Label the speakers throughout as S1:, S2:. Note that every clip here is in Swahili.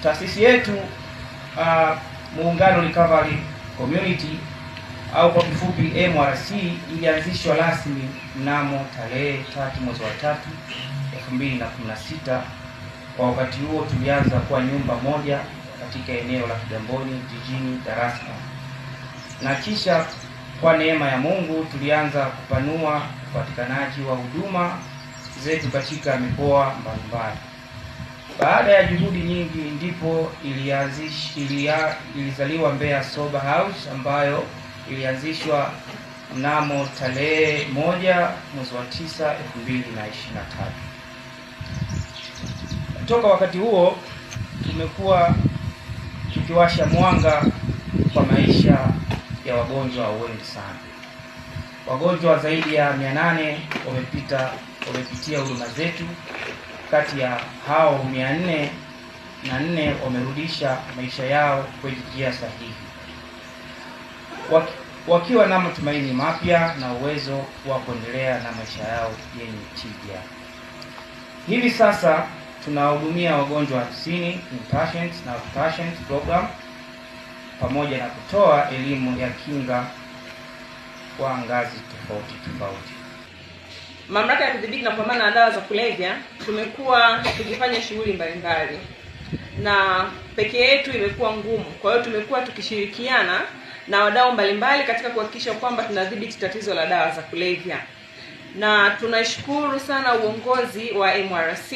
S1: Taasisi yetu Muungano Recovery Community au kwa kifupi MRC ilianzishwa rasmi mnamo tarehe 3 mwezi wa 3 2016. Kwa wakati huo tulianza kwa nyumba moja katika eneo la Kigamboni jijini Dar es Salaam, na kisha kwa neema ya Mungu tulianza kupanua upatikanaji wa huduma zetu katika mikoa mbalimbali. Baada ya juhudi nyingi ndipo ilizaliwa Mbeya Sober House ambayo ilianzishwa mnamo tarehe 1 mwezi wa 9 2023. Kutoka wakati huo tumekuwa tukiwasha mwanga kwa maisha ya wagonjwa wengi sana. Wagonjwa zaidi ya 800 wamepitia huduma zetu. Kati ya hao 404 wamerudisha maisha yao kwenye njia sahihi, wakiwa na matumaini mapya na uwezo wa kuendelea na maisha yao yenye tija. Hivi sasa tunahudumia wagonjwa 50 inpatients na outpatients program, pamoja na kutoa elimu ya kinga kwa ngazi tofauti tofauti.
S2: Mamlaka ya Kudhibiti na Kupambana na Dawa za Kulevya tumekuwa tukifanya shughuli mbalimbali, na peke yetu imekuwa ngumu. Kwa hiyo tumekuwa tukishirikiana na wadau mbalimbali katika kuhakikisha kwamba tunadhibiti tatizo la dawa za kulevya. Na tunashukuru sana uongozi wa MRC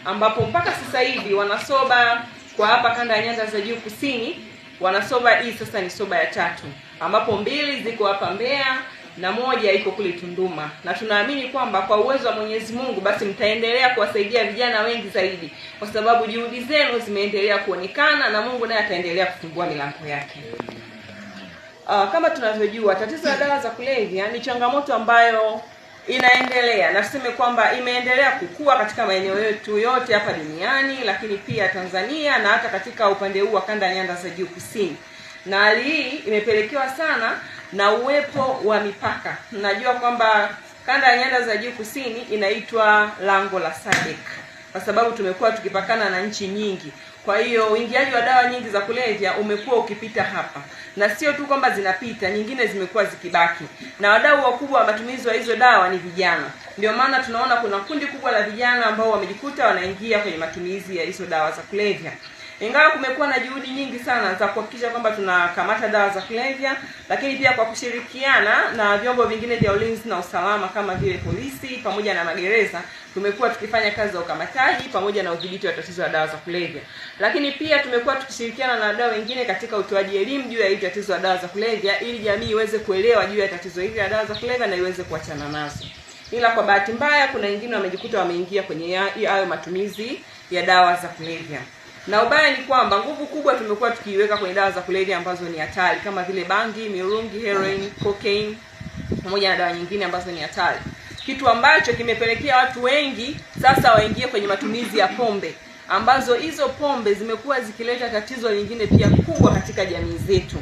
S2: ambapo mpaka sasa hivi wanasoba kwa hapa kanda ya Nyanda za Juu Kusini, wanasoba hii sasa ni soba ya 3, ambapo 2 ziko hapa Mbeya na 1 iko kule Tunduma, na tunaamini kwamba kwa uwezo wa Mwenyezi Mungu basi mtaendelea kuwasaidia vijana wengi zaidi, kwa sababu juhudi zenu zimeendelea kuonekana na Mungu naye ataendelea kufungua milango yake. Kama tunavyojua tatizo la dawa za kulevya ni changamoto ambayo inaendelea, na tuseme kwamba imeendelea kukua katika maeneo yetu yote hapa duniani, lakini pia Tanzania na hata katika upande huu wa kanda ya Nyanda za Juu Kusini. Na hali hii imepelekewa sana na uwepo wa mipaka. Najua kwamba kanda ya Nyanda za Juu Kusini inaitwa lango la SADC kwa sababu tumekuwa tukipakana na nchi nyingi. Kwa hiyo uingiaji wa dawa nyingi za kulevya umekuwa ukipita hapa, na sio tu kwamba zinapita, nyingine zimekuwa zikibaki, na wadau wakubwa wa matumizi wa hizo dawa ni vijana. Ndio maana tunaona kuna kundi kubwa la vijana ambao wamejikuta wanaingia kwenye matumizi ya hizo dawa za kulevya. Ingawa kumekuwa na juhudi nyingi sana za kuhakikisha kwamba tunakamata dawa za kulevya, lakini pia kwa kushirikiana na vyombo vingine vya ulinzi na usalama kama vile polisi pamoja na magereza, tumekuwa tukifanya kazi za ukamataji pamoja na udhibiti wa tatizo la dawa za kulevya. Lakini pia tumekuwa tukishirikiana na wadau wengine katika utoaji elimu juu ya hili tatizo la dawa za kulevya, ili jamii iweze kuelewa juu ya tatizo hili la dawa za kulevya na iweze kuachana nazo. Ila kwa bahati mbaya kuna wengine wamejikuta wameingia kwenye hayo matumizi ya dawa za kulevya. Na ubaya ni kwamba nguvu kubwa tumekuwa tukiiweka kwenye dawa za kulevya ambazo ni hatari kama vile bangi, mirungi, heroin, cocaine pamoja na dawa nyingine ambazo ni hatari. Kitu ambacho kimepelekea watu wengi sasa waingie kwenye matumizi ya pombe, ambazo hizo pombe zimekuwa zikileta tatizo lingine pia kubwa katika jamii zetu.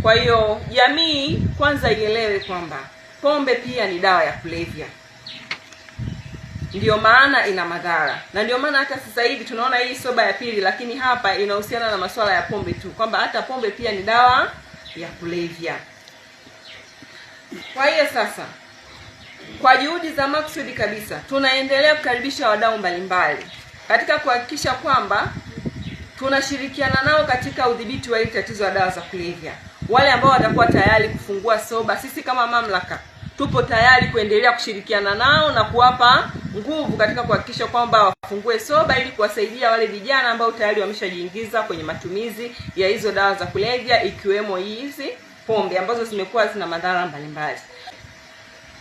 S2: Kwa hiyo jamii kwanza ielewe kwamba pombe pia ni dawa ya kulevya. Ndio maana ina madhara. Na ndio maana hata sasa hivi tunaona hii soba ya pili, lakini hapa inahusiana na masuala ya pombe tu, kwamba hata pombe pia ni dawa ya kulevya. Kwa hiyo sasa, kwa juhudi za maksudi kabisa, tunaendelea kukaribisha wadau mbalimbali katika kuhakikisha kwamba tunashirikiana nao katika udhibiti wa hili tatizo la dawa za kulevya. Wale ambao watakuwa tayari kufungua soba, sisi kama mamlaka tupo tayari kuendelea kushirikiana nao na kuwapa nguvu katika kuhakikisha kwamba wafungue soba, ili kuwasaidia wale vijana ambao tayari wameshajiingiza kwenye matumizi ya hizo dawa za kulevya, ikiwemo hizi pombe ambazo zimekuwa zina madhara mbalimbali.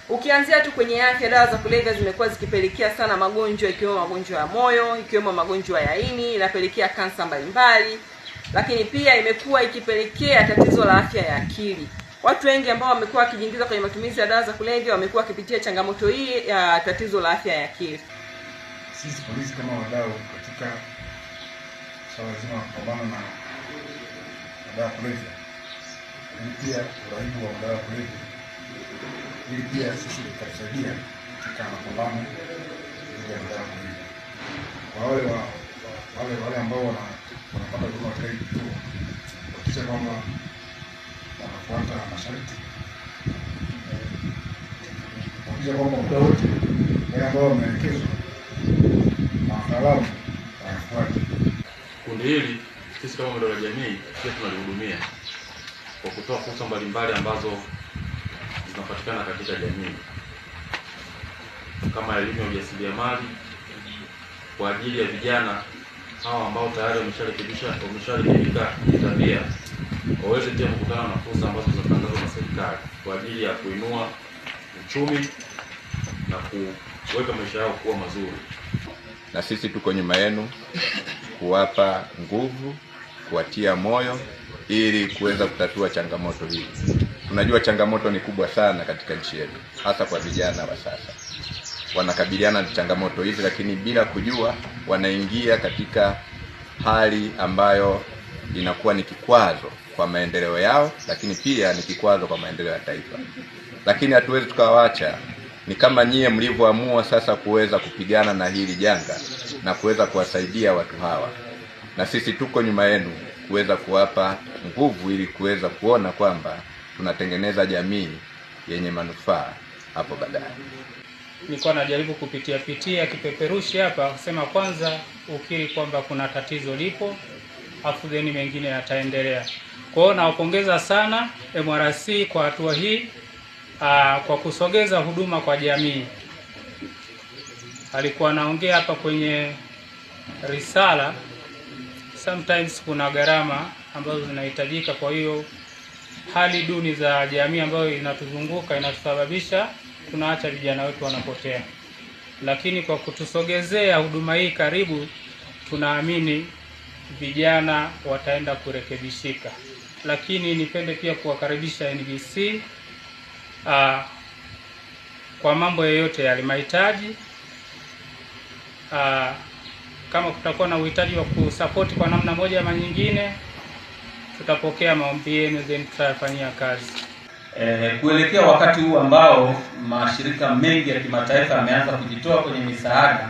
S2: Ukianzia tu kwenye afya, dawa za kulevya zimekuwa zikipelekea sana magonjwa, ikiwemo magonjwa ya moyo, ikiwemo magonjwa ya ini, inapelekea kansa mbalimbali, lakini pia imekuwa ikipelekea tatizo la afya ya akili. Watu wengi ambao wamekuwa wakijiingiza kwenye matumizi ya dawa za kulevya wamekuwa wakipitia changamoto hii ya tatizo la afya ya akili.
S3: Sisi polisi kama wadau katika swala zima la kupambana na dawa za kulevya, ili pia uraibu wa dawa za kulevya, ili pia sisi tutasaidia katika mapambano ya dawa za kulevya. Kwa wale ambao katika hii kituo kuhakikisha kwamba wanafuata masharti, kuhakikisha kwamba muda wote wale ambao wameelekezwa na wataalamu wanafuata.
S4: Kundi hili sisi kama Maendeleo ya Jamii pia tunalihudumia kwa kutoa fursa mbalimbali ambazo zinapatikana katika jamii, kama elimu ya ujasiriamali kwa ajili ya vijana hao ambao tayari wamesharekebika tabia, waweze pia kukutana na fursa ambazo zinatangazwa na serikali kwa ajili ya kuinua uchumi na kuweka maisha yao kuwa mazuri.
S5: Na sisi tuko nyuma yenu kuwapa nguvu, kuwatia moyo ili kuweza kutatua changamoto hii. Tunajua changamoto ni kubwa sana katika nchi yetu, hasa kwa vijana wa sasa. Wanakabiliana na changamoto hizi, lakini bila kujua wanaingia katika hali ambayo inakuwa ni kikwazo kwa maendeleo yao, lakini pia ni kikwazo kwa maendeleo ya taifa. Lakini hatuwezi tukawaacha. Ni kama nyie mlivyoamua sasa kuweza kupigana na hili janga na kuweza kuwasaidia watu hawa, na sisi tuko nyuma yenu kuweza kuwapa nguvu ili kuweza kuona kwamba tunatengeneza jamii yenye manufaa hapo baadaye.
S6: Nilikuwa najaribu kupitia kipeperushi hapa kusema kwanza ukiri kwamba kuna tatizo lipo, afu then mengine yataendelea. Kwa hiyo nawapongeza sana MRC kwa hatua hii, kwa kusogeza huduma kwa jamii. Alikuwa naongea hapa kwenye risala, sometimes kuna gharama ambazo zinahitajika, kwa hiyo hali duni za jamii ambayo inatuzunguka inatusababisha tunaacha vijana wetu wanapotea. Lakini kwa kutusogezea huduma hii karibu, tunaamini vijana wataenda kurekebishika. Lakini nipende pia kuwakaribisha NBC kwa mambo yoyote yale mahitaji. Kama kutakuwa na uhitaji wa kusupport kwa namna moja ama nyingine, tutapokea maombi yenu then tutafanyia kazi.
S7: Kuelekea wakati huu ambao mashirika mengi ya kimataifa yameanza kujitoa kwenye misaada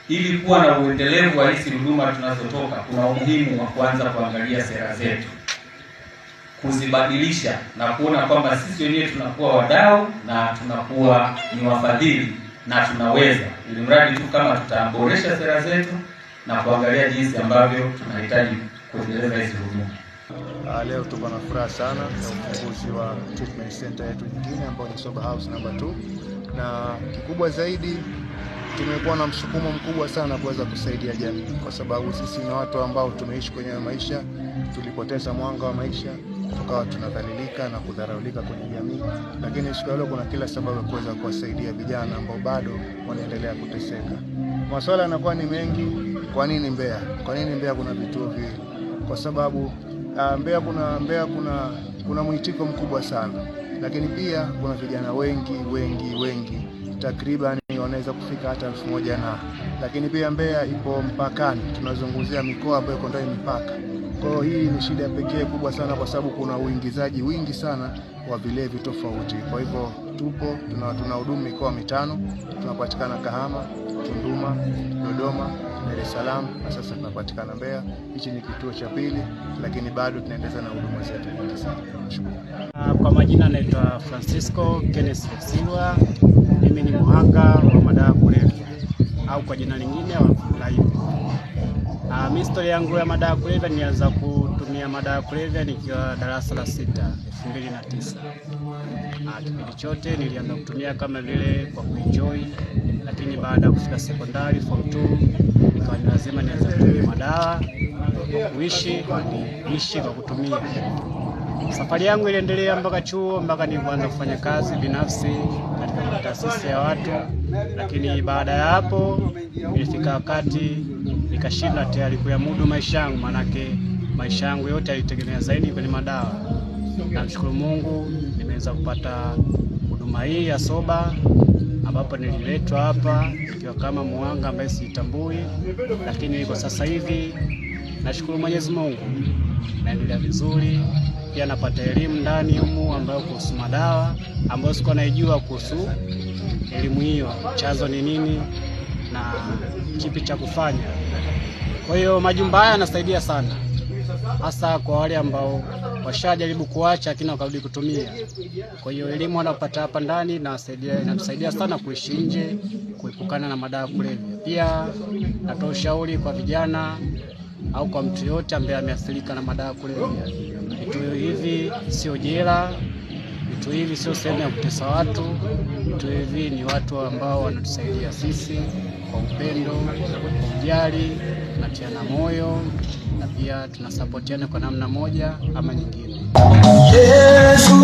S7: ili kuwa na uendelevu wa hizi huduma tunazotoka, kuna umuhimu wa kuanza kuangalia sera zetu, kuzibadilisha na kuona kwamba sisi wenyewe tunakuwa wadau na tunakuwa ni wafadhili na tunaweza, ili mradi tu kama tutaboresha sera zetu na kuangalia jinsi ambavyo tunahitaji kuendeleza hizi huduma.
S8: Leo tuko na furaha sana ya ufunguzi wa treatment center yetu nyingine ambayo ni Sober House number 2, na kikubwa zaidi tumekuwa na msukumo mkubwa sana kuweza kusaidia jamii, kwa sababu sisi ni watu ambao tumeishi kwenye maisha, tulipoteza mwanga wa maisha, tukawa tunadhalilika na kudharaulika kwenye jamii, lakini siku leo kuna kila sababu ya kuweza kuwasaidia vijana ambao bado wanaendelea kuteseka. Masuala yanakuwa ni mengi. Kwa nini Mbeya? Kwa nini Mbeya kuna vituo viwili? Kwa sababu Mbeya kuna mwitiko mkubwa sana, lakini pia kuna vijana wengi takriban wanaweza kufika hata 1000 lakini pia Mbeya ipo mpakani, tunazunguzia mikoa ambayo iko ndani mipaka. Kwa hiyo hii ni shida pekee kubwa sana, kwa sababu kuna uingizaji wingi sana wa vilevi tofauti. Kwa hivyo tunahudumu mikoa 5, tunapatikana Kahama, Tunduma, Dodoma, Dar es Salaam, na sasa tunapatikana Mbeya. Hichi ni kituo cha pili, lakini bado tunaendeleza na huduma zetu nyingi sana.
S9: Kwa majina naitwa Francisco Kenneth Silva. Mimi ni mhanga wa madawa kulevya au kwa jina lingine wa live. Historia yangu ya madawa kulevya, nilianza kutumia madawa kulevya nikiwa darasa la 6, 2009. Kipindi chote nilianza kutumia kama vile kwa kuenjoy, lakini baada ya kufika sekondari form 2 nikawa lazima nianze kutumia madawa kwa kuishi kwa kutumia. Safari yangu iliendelea mpaka chuo, mpaka nilianza kufanya kazi binafsi katika taasisi ya watu, lakini baada ya hapo ilifika wakati nikashinda tayari kuyamudu maisha yangu, manake maisha yangu yote yalitegemea zaidi kwenye madawa. Namshukuru Mungu nimeweza kupata huduma hii ya soba, ambapo nililetwa hapa nikiwa kama muhanga ambaye sitambui, lakini kwa sasa hivi nashukuru Mwenyezi Mungu naendelea vizuri. Pia napata elimu ndani humu ambayo kuhusu madawa ambayo sikuwa naijua kuhusu elimu hiyo, chanzo ni nini na kipi cha kufanya. Kwa hiyo majumba haya yanasaidia sana. hasa kwa wale ambao washajaribu kuacha lakini wakarudi kutumia. Kwa hiyo elimu wanapata hapa ndani inatusaidia sana kuishi nje, kuepukana na madawa ya kulevya. Pia natoa ushauri kwa vijana au kwa mtu yote ambaye ameathirika na madawa ya kulevya. Vitu hivi sio jela, vitu hivi sio sehemu ya kutesa watu. Vitu hivi ni watu ambao wanatusaidia sisi kwa upendo, kwa ujali, tunatiana moyo na pia tunasapotiana kwa namna moja ama nyingine. Yesu,